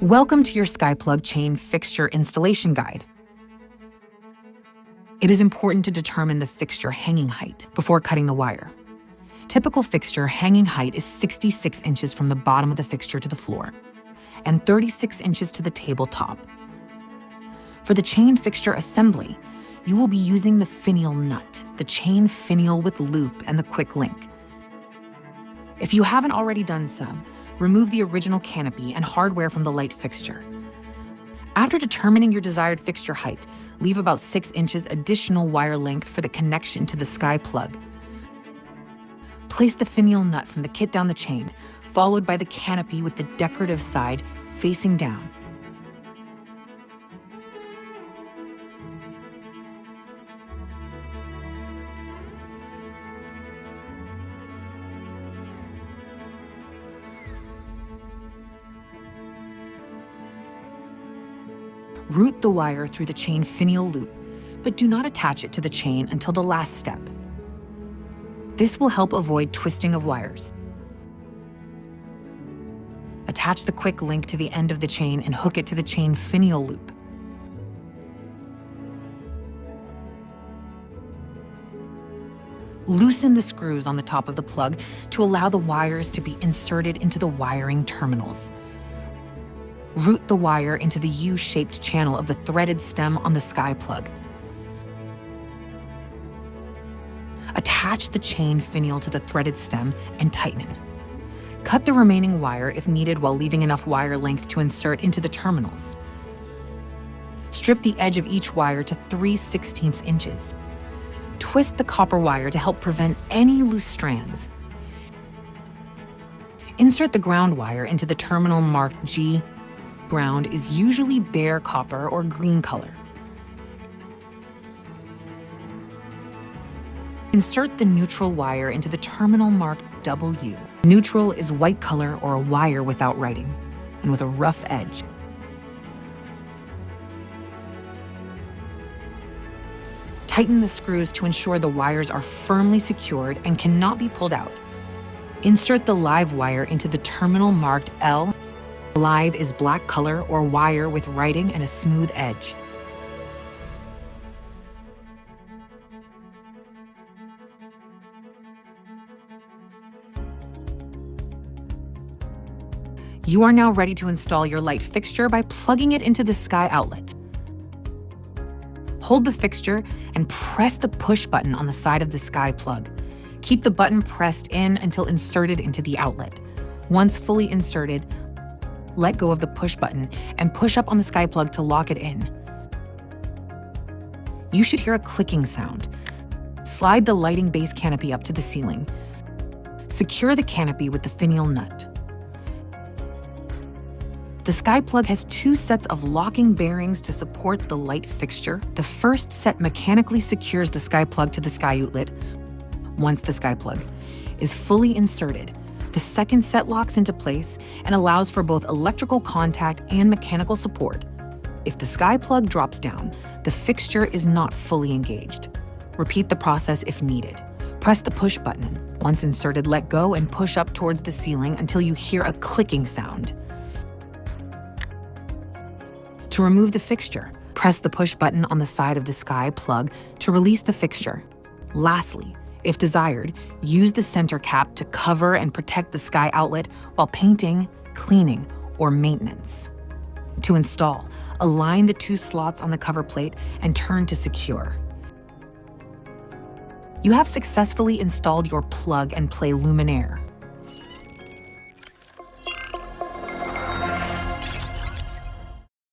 Welcome to your SkyPlug chain fixture installation guide. It is important to determine the fixture hanging height before cutting the wire. Typical fixture hanging height is 66 inches from the bottom of the fixture to the floor and 36 inches to the tabletop. For the chain fixture assembly, you will be using the finial nut, the chain finial with loop, and the quick link. If you haven't already done so, remove the original canopy and hardware from the light fixture. After determining your desired fixture height, leave about 6 inches additional wire length for the connection to the SkyPlug. Place the finial nut from the kit down the chain, followed by the canopy with the decorative side facing down. Route the wire through the chain finial loop, but do not attach it to the chain until the last step. This will help avoid twisting of wires. Attach the quick link to the end of the chain and hook it to the chain finial loop. Loosen the screws on the top of the plug to allow the wires to be inserted into the wiring terminals. Route the wire into the U-shaped channel of the threaded stem on the SkyPlug. Attach the chain finial to the threaded stem and tighten it. Cut the remaining wire if needed while leaving enough wire length to insert into the terminals. Strip the edge of each wire to 3/16 inches. Twist the copper wire to help prevent any loose strands. Insert the ground wire into the terminal marked G. Ground is usually bare copper or green color. Insert the neutral wire into the terminal marked W. Neutral is white color or a wire without writing and with a rough edge. Tighten the screws to ensure the wires are firmly secured and cannot be pulled out. Insert the live wire into the terminal marked L. Live is black color or wire with writing and a smooth edge. You are now ready to install your light fixture by plugging it into the SkyOutlet. Hold the fixture and press the push button on the side of the SkyPlug. Keep the button pressed in until inserted into the outlet. Once fully inserted, let go of the push button and push up on the SkyPlug to lock it in. You should hear a clicking sound. Slide the lighting base canopy up to the ceiling. Secure the canopy with the finial nut. The SkyPlug has 2 sets of locking bearings to support the light fixture. The first set mechanically secures the SkyPlug to the SkyOutlet. Once the SkyPlug is fully inserted, the second set locks into place and allows for both electrical contact and mechanical support. If the SkyPlug drops down, the fixture is not fully engaged. Repeat the process if needed. Press the push button. Once inserted, let go and push up towards the ceiling until you hear a clicking sound. To remove the fixture, press the push button on the side of the SkyPlug to release the fixture. Lastly, if desired, use the center cap to cover and protect the SkyOutlet while painting, cleaning, or maintenance. To install, align the 2 slots on the cover plate and turn to secure. You have successfully installed your plug-and-play luminaire.